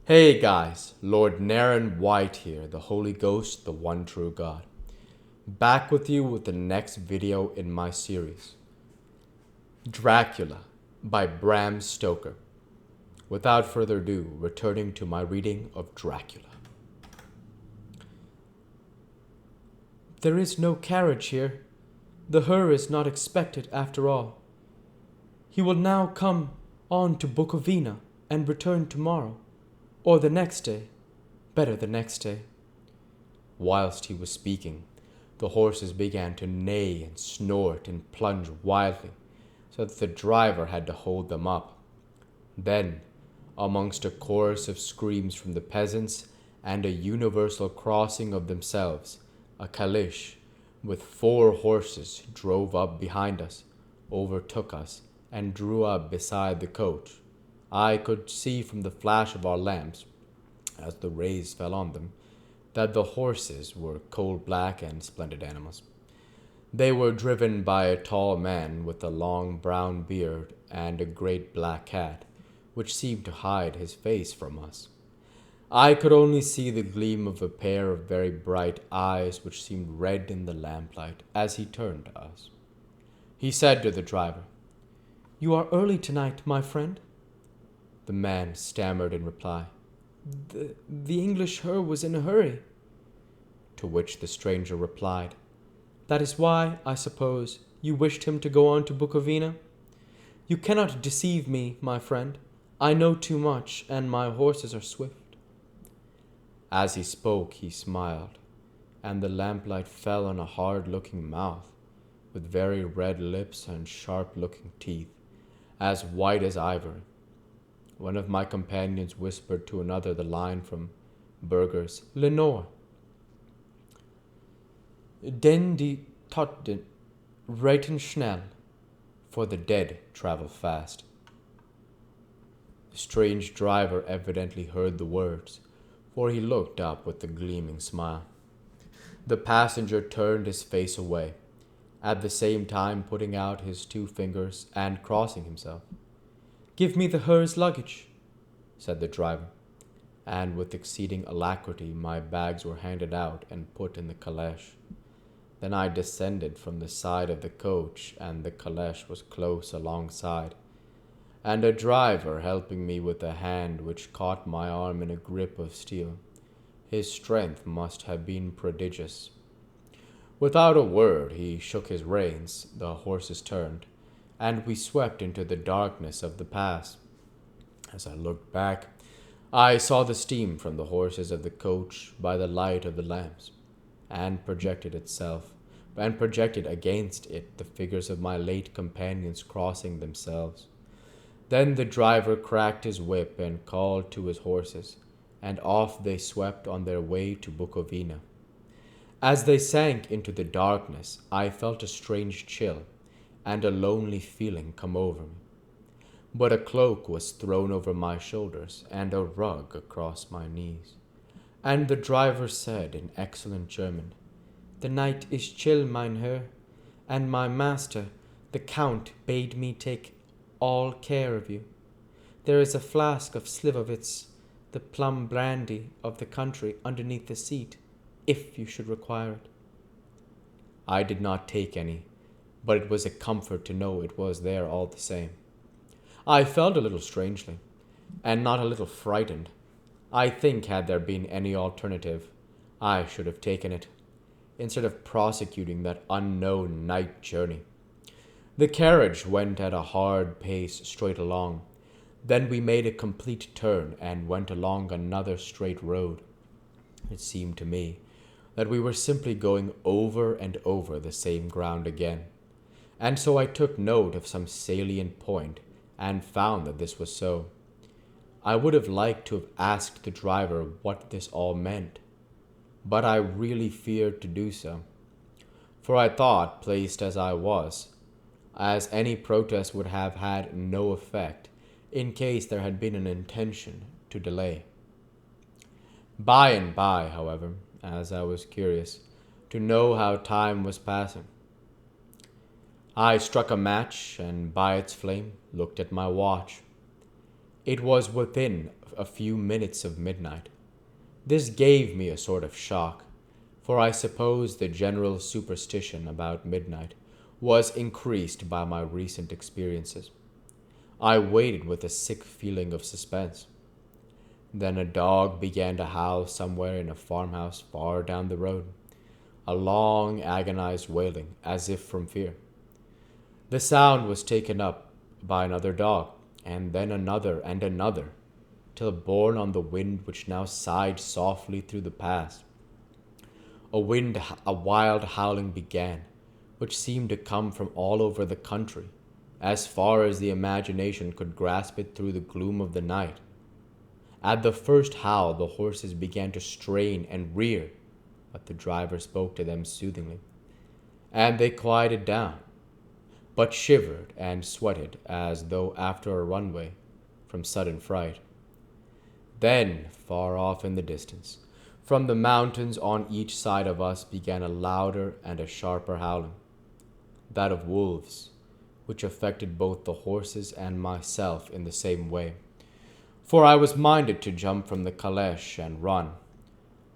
Hey guys, Lord Naren White here, the Holy Ghost, the one true God. Back with you with the next video in my series, Dracula by Bram Stoker. Without further ado, returning to my reading of Dracula. There is no carriage here. The her is not expected after all. He will now come on to Bukovina and return tomorrow, or the next day. Better the next day. Whilst he was speaking, the horses began to neigh and snort and plunge wildly, so that the driver had to hold them up. Then, amongst a chorus of screams from the peasants and a universal crossing of themselves, a caleche with 4 horses drove up behind us, overtook us, and drew up beside the coach. I could see from the flash of our lamps, as the rays fell on them, that the horses were coal-black and splendid animals. They were driven by a tall man with a long brown beard and a great black hat, which seemed to hide his face from us. I could only see the gleam of a pair of very bright eyes which seemed red in the lamplight as he turned to us. He said to the driver, "You are early tonight, my friend." The man stammered in reply, The English her was in a hurry." To which the stranger replied, "That is why, I suppose, you wished him to go on to Bukovina? You cannot deceive me, my friend. I know too much, and my horses are swift." As he spoke, he smiled, and the lamplight fell on a hard-looking mouth, with very red lips and sharp-looking teeth, as white as ivory. One of my companions whispered to another the line from Burger's Lenore. Den die Toten reiten schnell, for the dead travel fast. The strange driver evidently heard the words, for he looked up with a gleaming smile. The passenger turned his face away, at the same time putting out his 2 fingers and crossing himself. "Give me the her's luggage," said the driver, and with exceeding alacrity my bags were handed out and put in the caleche. Then I descended from the side of the coach, and the caleche was close alongside, and a driver helping me with a hand which caught my arm in a grip of steel. His strength must have been prodigious. Without a word, he shook his reins, the horses turned, and we swept into the darkness of the pass. As I looked back, I saw the steam from the horses of the coach by the light of the lamps, and projected against it the figures of my late companions crossing themselves. Then the driver cracked his whip and called to his horses, and off they swept on their way to Bukovina. As they sank into the darkness, I felt a strange chill and a lonely feeling come over me. But a cloak was thrown over my shoulders and a rug across my knees. And the driver said in excellent German, "The night is chill, mein Herr, and my master, the Count, bade me take all care of you. There is a flask of Slivovitz, the plum brandy of the country, underneath the seat, if you should require it." I did not take any, but it was a comfort to know it was there all the same. I felt a little strangely, and not a little frightened. I think had there been any alternative, I should have taken it, instead of prosecuting that unknown night journey. The carriage went at a hard pace straight along. Then we made a complete turn and went along another straight road. It seemed to me that we were simply going over and over the same ground again, and so I took note of some salient point and found that this was so. I would have liked to have asked the driver what this all meant, but I really feared to do so, for I thought, placed as I was, as any protest would have had no effect in case there had been an intention to delay. By and by, however, as I was curious to know how time was passing, I struck a match and by its flame looked at my watch. It was within a few minutes of midnight. This gave me a sort of shock, for I suppose the general superstition about midnight was increased by my recent experiences. I waited with a sick feeling of suspense. Then a dog began to howl somewhere in a farmhouse far down the road, a long, agonized wailing, as if from fear. The sound was taken up by another dog, and then another and another, till borne on the wind which now sighed softly through the pass, a wild howling began, which seemed to come from all over the country, as far as the imagination could grasp it through the gloom of the night. At the first howl, the horses began to strain and rear, but the driver spoke to them soothingly, and they quieted down, but shivered and sweated as though after a runaway from sudden fright. Then, far off in the distance, from the mountains on each side of us began a louder and a sharper howling, that of wolves, which affected both the horses and myself in the same way, for I was minded to jump from the caleche and run,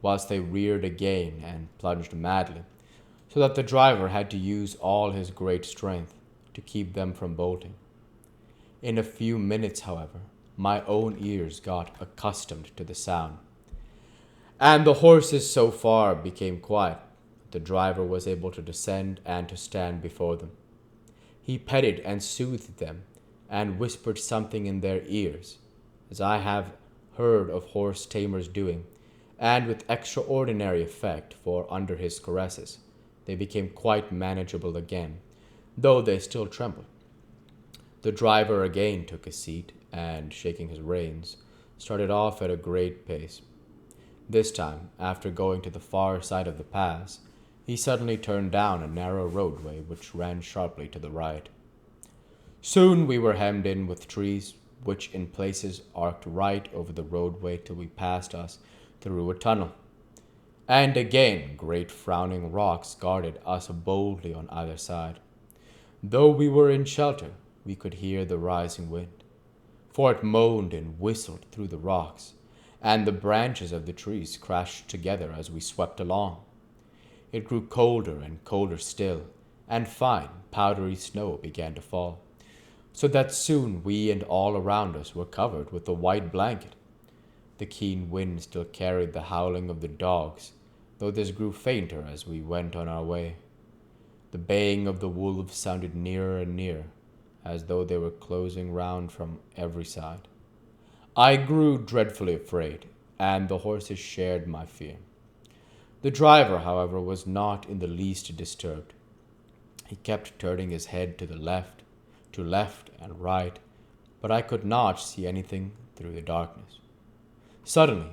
whilst they reared again and plunged madly, so that the driver had to use all his great strength to keep them from bolting. In a few minutes, however, my own ears got accustomed to the sound, and the horses so far became quiet that the driver was able to descend and to stand before them. He petted and soothed them, and whispered something in their ears, as I have heard of horse tamers doing, and with extraordinary effect, for under his caresses they became quite manageable again, though they still trembled. The driver again took his seat, and, shaking his reins, started off at a great pace. This time, after going to the far side of the pass, he suddenly turned down a narrow roadway which ran sharply to the right. Soon we were hemmed in with trees, which in places arced right over the roadway till we passed us through a tunnel. And again great frowning rocks guarded us boldly on either side. Though we were in shelter, we could hear the rising wind, for it moaned and whistled through the rocks, and the branches of the trees crashed together as we swept along. It grew colder and colder still, and fine, powdery snow began to fall, so that soon we and all around us were covered with a white blanket. The keen wind still carried the howling of the dogs, though this grew fainter as we went on our way. The baying of the wolves sounded nearer and nearer, as though they were closing round from every side. I grew dreadfully afraid, and the horses shared my fear. The driver, however, was not in the least disturbed. He kept turning his head to left and right, but I could not see anything through the darkness. Suddenly,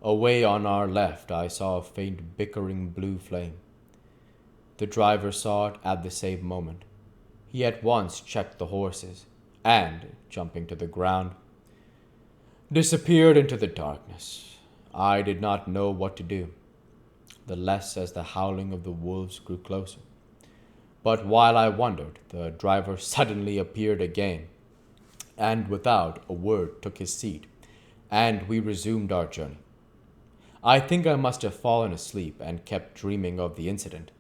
away on our left, I saw a faint bickering blue flame. The driver saw it at the same moment. He at once checked the horses, and, jumping to the ground, disappeared into the darkness. I did not know what to do, the less as the howling of the wolves grew closer. But while I wondered, the driver suddenly appeared again, and without a word took his seat, and we resumed our journey. I think I must have fallen asleep and kept dreaming of the incident,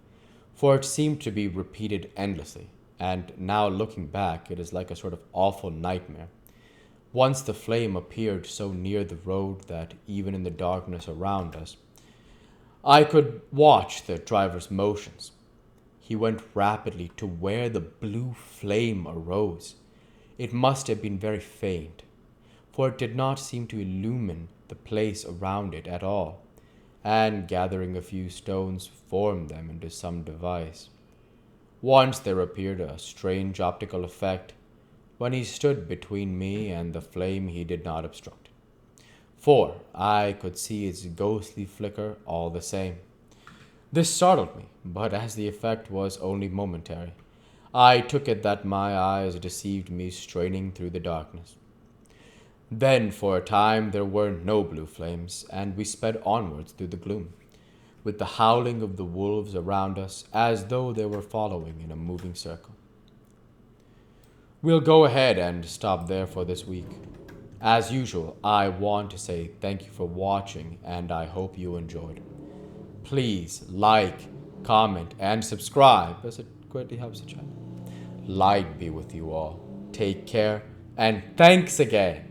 for it seemed to be repeated endlessly, and now looking back, it is like a sort of awful nightmare. Once the flame appeared so near the road that even in the darkness around us, I could watch the driver's motions. He went rapidly to where the blue flame arose. It must have been very faint, for it did not seem to illumine the place around it at all, and gathering a few stones formed them into some device. Once there appeared a strange optical effect. When he stood between me and the flame, he did not obstruct it, for I could see its ghostly flicker all the same. This startled me, but as the effect was only momentary, I took it that my eyes deceived me straining through the darkness. Then for a time there were no blue flames, and we sped onwards through the gloom, with the howling of the wolves around us as though they were following in a moving circle. "We'll go ahead and stop there for this week," As usual, I want to say thank you for watching and I hope you enjoyed. Please like, comment, and subscribe as it greatly helps the channel. Light be with you all. Take care and thanks again.